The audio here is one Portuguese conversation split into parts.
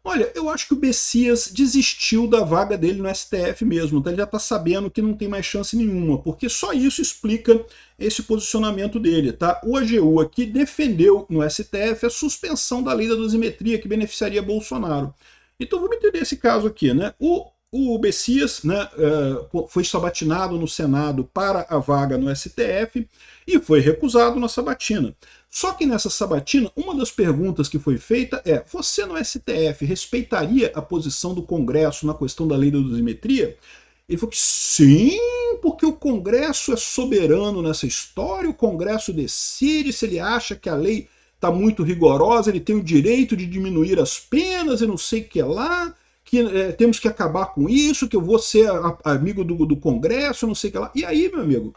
Olha, eu acho que o Bessias desistiu da vaga dele no STF mesmo, então ele já está sabendo que não tem mais chance nenhuma, porque só isso explica esse posicionamento dele, tá? O AGU aqui defendeu no STF a suspensão da lei da dosimetria que beneficiaria Bolsonaro. Então vamos entender esse caso aqui, né? O Bessias, né, foi sabatinado no Senado para a vaga no STF e foi recusado na sabatina. Só que nessa sabatina, uma das perguntas que foi feita é: você no STF respeitaria a posição do Congresso na questão da lei da dosimetria? Ele falou que sim, porque o Congresso é soberano nessa história, o Congresso decide se ele acha que a lei está muito rigorosa, ele tem o direito de diminuir as penas e não sei o que lá, que temos que acabar com isso, que eu vou ser amigo do Congresso, não sei o que lá. E aí, meu amigo,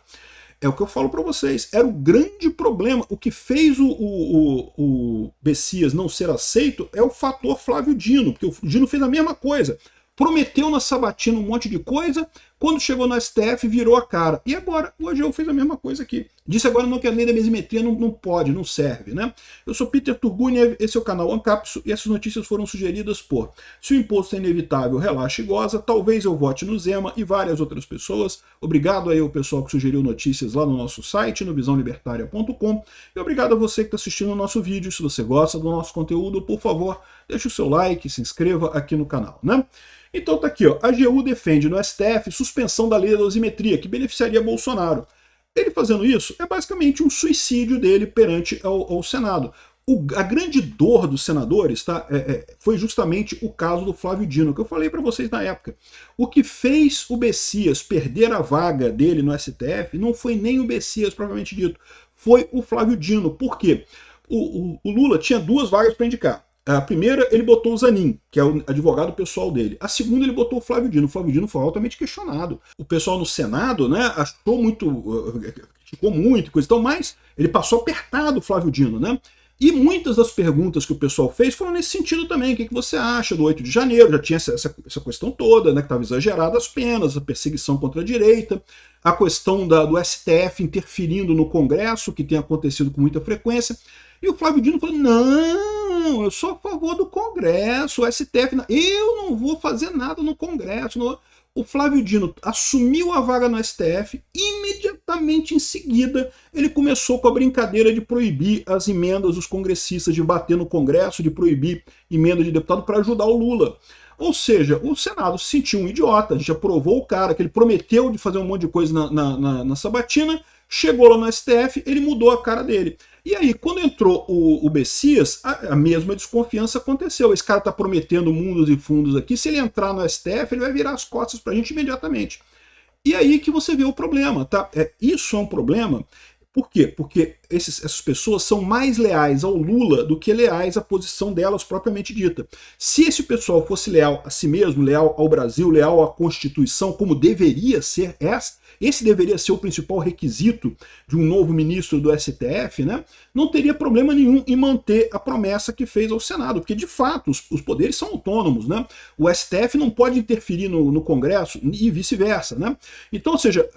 é o que eu falo para vocês, era o grande problema. O que fez o Bessias não ser aceito é o fator Flávio Dino, porque o Dino fez a mesma coisa. Prometeu na sabatina um monte de coisa, quando chegou no STF virou a cara. E agora o AGU fez a mesma coisa aqui. Disse agora não que a lei da dosimetria não pode, não serve, né? Eu sou Peter Turguniev, esse é o canal Ancapso e essas notícias foram sugeridas por: se o imposto é inevitável, relaxa e goza, talvez eu vote no Zema e várias outras pessoas. Obrigado aí ao pessoal que sugeriu notícias lá no nosso site, no visãolibertaria.com, e obrigado a você que está assistindo o nosso vídeo. Se você gosta do nosso conteúdo, por favor, deixe o seu like, se inscreva aqui no canal, né? Então tá aqui, ó, a AGU defende no STF suspensão da lei da dosimetria, que beneficiaria Bolsonaro. Ele fazendo isso é basicamente um suicídio dele perante ao Senado. A grande dor dos senadores, tá, foi justamente o caso do Flávio Dino, que eu falei para vocês na época. O que fez o Bessias perder a vaga dele no STF não foi nem o Bessias propriamente dito, foi o Flávio Dino. Por quê? O Lula tinha duas vagas para indicar. A primeira, ele botou o Zanin, que é o advogado pessoal dele. A segunda, ele botou o Flávio Dino. O Flávio Dino foi altamente questionado. O pessoal no Senado, né, achou muito, criticou muito, coisa e tal, mas ele passou apertado o Flávio Dino, né? E muitas das perguntas que o pessoal fez foram nesse sentido também. O que você acha do 8 de janeiro? Já tinha essa questão toda, né, que estava exagerada as penas, a perseguição contra a direita, a questão do STF interferindo no Congresso, que tem acontecido com muita frequência. E o Flávio Dino falou: não, eu sou a favor do Congresso, o STF, eu não vou fazer nada no Congresso. Não. O Flávio Dino assumiu a vaga no STF, imediatamente em seguida ele começou com a brincadeira de proibir as emendas dos congressistas, de bater no Congresso, de proibir emenda de deputado para ajudar o Lula. Ou seja, o Senado se sentiu um idiota, a gente aprovou o cara, que ele prometeu de fazer um monte de coisa na sabatina, chegou lá no STF, ele mudou a cara dele. E aí, quando entrou o Bessias, a mesma desconfiança aconteceu. Esse cara está prometendo mundos e fundos aqui, se ele entrar no STF, ele vai virar as costas para a gente imediatamente. E aí que você vê o problema, tá? Isso é um problema. Por quê? Porque essas pessoas são mais leais ao Lula do que leais à posição delas propriamente dita. Se esse pessoal fosse leal a si mesmo, leal ao Brasil, leal à Constituição, como deveria ser, esse deveria ser o principal requisito de um novo ministro do STF, né? Não teria problema nenhum em manter a promessa que fez ao Senado, porque de fato os poderes são autônomos, né? O STF não pode interferir no Congresso e vice-versa, né? Então, ou seja,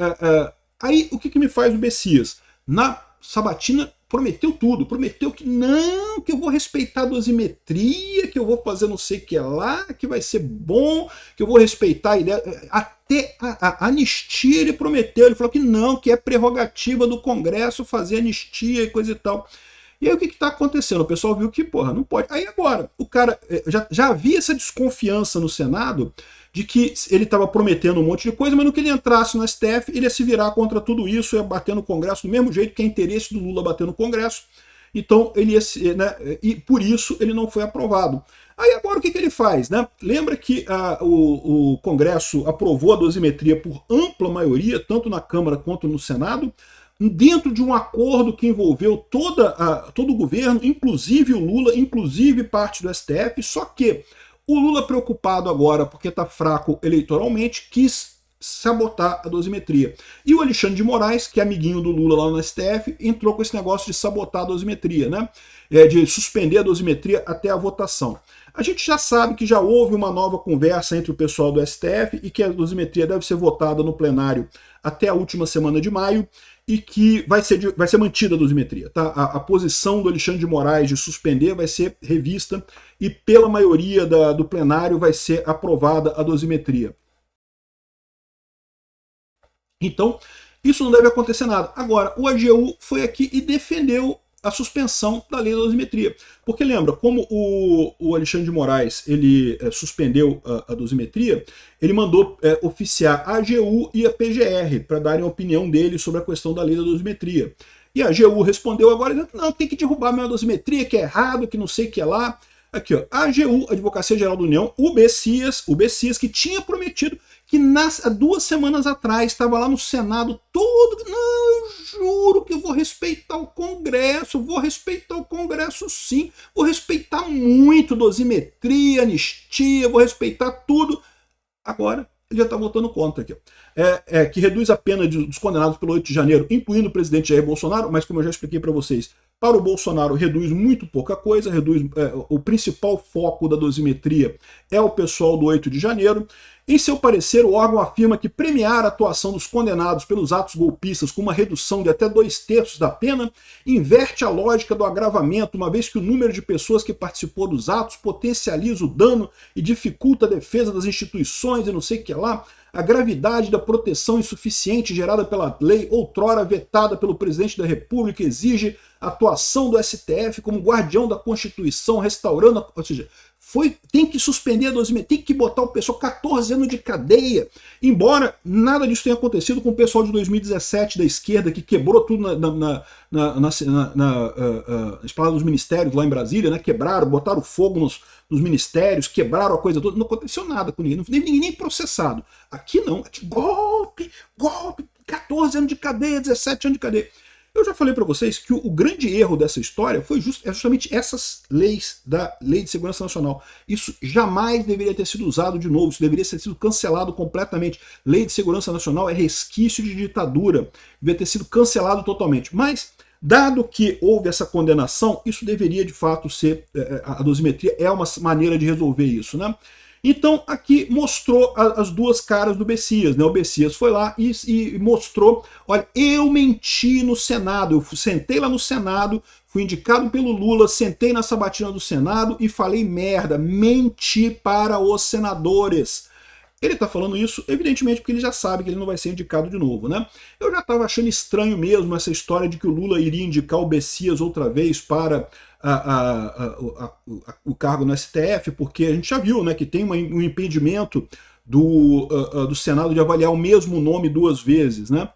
aí o que me faz o Bessias? Na sabatina prometeu tudo, prometeu que não, que eu vou respeitar a dosimetria, que eu vou fazer não sei o que lá, que vai ser bom, que eu vou respeitar a ideia. Até a anistia ele prometeu, ele falou que não, que é prerrogativa do Congresso fazer anistia e coisa e tal. E aí o que está acontecendo? O pessoal viu que, porra, não pode. Aí agora, o cara, já havia essa desconfiança no Senado de que ele estava prometendo um monte de coisa, mas no que ele entrasse no STF, ele ia se virar contra tudo isso, ia bater no Congresso do mesmo jeito que é interesse do Lula bater no Congresso. Então, ele ia, né, e por isso ele não foi aprovado. Aí agora o que ele faz, né? Lembra que o Congresso aprovou a dosimetria por ampla maioria, tanto na Câmara quanto no Senado, dentro de um acordo que envolveu todo o governo, inclusive o Lula, inclusive parte do STF, só que o Lula, preocupado agora porque está fraco eleitoralmente, quis sabotar a dosimetria. E o Alexandre de Moraes, que é amiguinho do Lula lá no STF, entrou com esse negócio de sabotar a dosimetria, né? De suspender a dosimetria até a votação. A gente já sabe que já houve uma nova conversa entre o pessoal do STF e que a dosimetria deve ser votada no plenário até a última semana de maio e que vai ser mantida a dosimetria. Tá? A posição do Alexandre de Moraes de suspender vai ser revista e pela maioria do plenário vai ser aprovada a dosimetria. Então, isso não deve acontecer nada. Agora, o AGU foi aqui e defendeu a suspensão da lei da dosimetria. Porque lembra, como o Alexandre de Moraes ele suspendeu a dosimetria, ele mandou oficiar a AGU e a PGR para darem a opinião dele sobre a questão da lei da dosimetria. E a AGU respondeu agora, dizendo, não, tem que derrubar a minha dosimetria, que é errado, que não sei o que é lá. Aqui, ó, a AGU, Advocacia Geral da União, o Bessias, que tinha prometido que há 2 semanas atrás estava lá no Senado todo, não, eu juro que eu vou respeitar o Congresso sim, vou respeitar muito dosimetria, anistia, vou respeitar tudo. Agora ele já está votando contra aqui. Que reduz a pena dos condenados pelo 8 de janeiro, incluindo o presidente Jair Bolsonaro, mas como eu já expliquei para vocês, para o Bolsonaro reduz muito pouca coisa, o principal foco da dosimetria é o pessoal do 8 de janeiro. Em seu parecer, o órgão afirma que premiar a atuação dos condenados pelos atos golpistas com uma redução de até 2/3 da pena inverte a lógica do agravamento, uma vez que o número de pessoas que participou dos atos potencializa o dano e dificulta a defesa das instituições e não sei o que lá. A gravidade da proteção insuficiente gerada pela lei outrora vetada pelo presidente da República exige a atuação do STF como guardião da Constituição, restaurando, ou seja, tem que suspender a dosimetria, tem que botar o pessoal 14 anos de cadeia. Embora nada disso tenha acontecido com o pessoal de 2017 da esquerda, que quebrou tudo nas esplanada dos ministérios lá em Brasília, né? Quebraram, botaram fogo nos ministérios, quebraram a coisa toda, não aconteceu nada com ninguém, não foi ninguém nem processado. Aqui não, aqui golpe, 14 anos de cadeia, 17 anos de cadeia. Eu já falei para vocês que o grande erro dessa história foi justamente essas leis da Lei de Segurança Nacional. Isso jamais deveria ter sido usado de novo, isso deveria ter sido cancelado completamente. Lei de Segurança Nacional é resquício de ditadura, deveria ter sido cancelado totalmente. Mas, dado que houve essa condenação, isso deveria de fato ser, a dosimetria é uma maneira de resolver isso, né? Então aqui mostrou as duas caras do Bessias, né? O Bessias foi lá e mostrou, olha, eu menti no Senado, eu sentei lá no Senado, fui indicado pelo Lula, sentei na sabatina do Senado e falei merda, menti para os senadores. Ele está falando isso, evidentemente, porque ele já sabe que ele não vai ser indicado de novo, né? Eu já estava achando estranho mesmo essa história de que o Lula iria indicar o Bessias outra vez para o cargo no STF, porque a gente já viu, né, que tem um impedimento do Senado de avaliar o mesmo nome 2 vezes, né?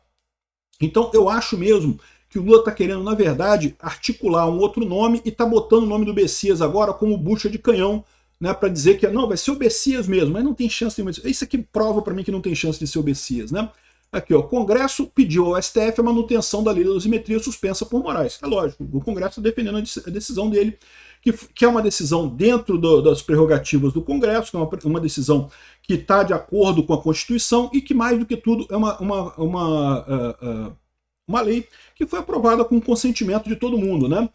Então eu acho mesmo que o Lula está querendo, na verdade, articular um outro nome e está botando o nome do Bessias agora como bucha de canhão, né, para dizer que não, vai ser o Bessias mesmo, mas não tem chance nenhuma. Isso aqui prova para mim que não tem chance de ser o Bessias, né? Aqui, ó, o Congresso pediu ao STF a manutenção da lei da dosimetria suspensa por Moraes. É lógico, o Congresso está defendendo a decisão dele, que é uma decisão dentro das prerrogativas do Congresso, que é uma decisão que está de acordo com a Constituição e que, mais do que tudo, é uma lei que foi aprovada com o consentimento de todo mundo, né?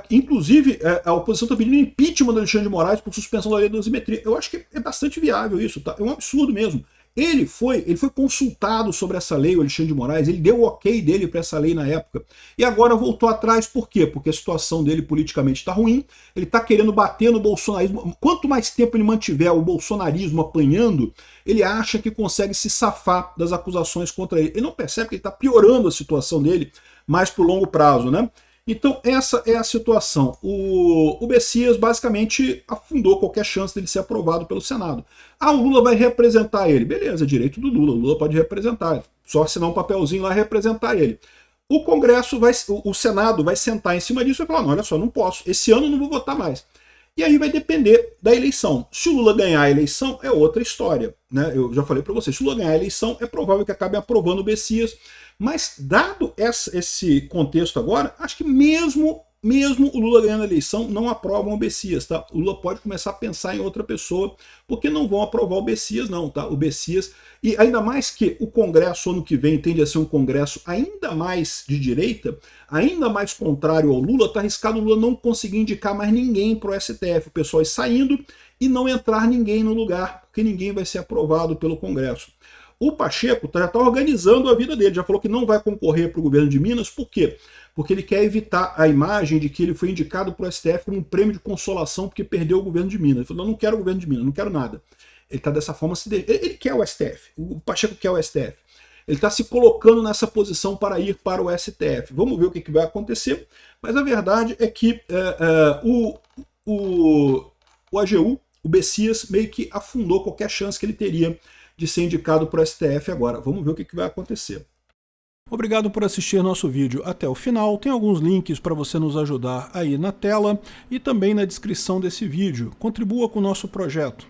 Inclusive, a oposição está pedindo impeachment do Alexandre de Moraes por suspensão da lei da dosimetria. Eu acho que é bastante viável isso, tá? É um absurdo mesmo. Ele foi consultado sobre essa lei, o Alexandre de Moraes, ele deu o ok dele para essa lei na época, e agora voltou atrás. Por quê? Porque a situação dele politicamente está ruim, ele está querendo bater no bolsonarismo. Quanto mais tempo ele mantiver o bolsonarismo apanhando, ele acha que consegue se safar das acusações contra ele. Ele não percebe que ele está piorando a situação dele mais para o longo prazo, né? Então essa é a situação. O Bessias basicamente afundou qualquer chance dele ser aprovado pelo Senado. O Lula vai representar ele. Beleza, direito do Lula. O Lula pode representar. Só assinar um papelzinho lá e representar ele. O Congresso, o Senado vai sentar em cima disso e vai falar, não, olha só, não posso. Esse ano não vou votar mais. E aí vai depender da eleição. Se o Lula ganhar a eleição, é outra história, né? Eu já falei para vocês, se o Lula ganhar a eleição, é provável que acabe aprovando o Bessias. Mas, dado esse contexto agora, acho que mesmo mesmo o Lula ganhando a eleição, não aprovam o Bessias, tá? O Lula pode começar a pensar em outra pessoa, porque não vão aprovar o Bessias não, tá? O Bessias, e ainda mais que o Congresso ano que vem tende a ser um Congresso ainda mais de direita, ainda mais contrário ao Lula, tá arriscado o Lula não conseguir indicar mais ninguém pro STF, o pessoal saindo e não entrar ninguém no lugar, porque ninguém vai ser aprovado pelo Congresso. O Pacheco já está organizando a vida dele, já falou que não vai concorrer para o governo de Minas, por quê? Porque ele quer evitar a imagem de que ele foi indicado para o STF como um prêmio de consolação porque perdeu o governo de Minas. Ele falou, não quero o governo de Minas, não quero nada. Ele está dessa forma, ele quer o STF, o Pacheco quer o STF. Ele está se colocando nessa posição para ir para o STF. Vamos ver o que vai acontecer, mas a verdade é que o AGU, o Bessias, meio que afundou qualquer chance que ele teria de ser indicado para o STF agora. Vamos ver o que vai acontecer. Obrigado por assistir nosso vídeo até o final. Tem alguns links para você nos ajudar aí na tela e também na descrição desse vídeo. Contribua com o nosso projeto.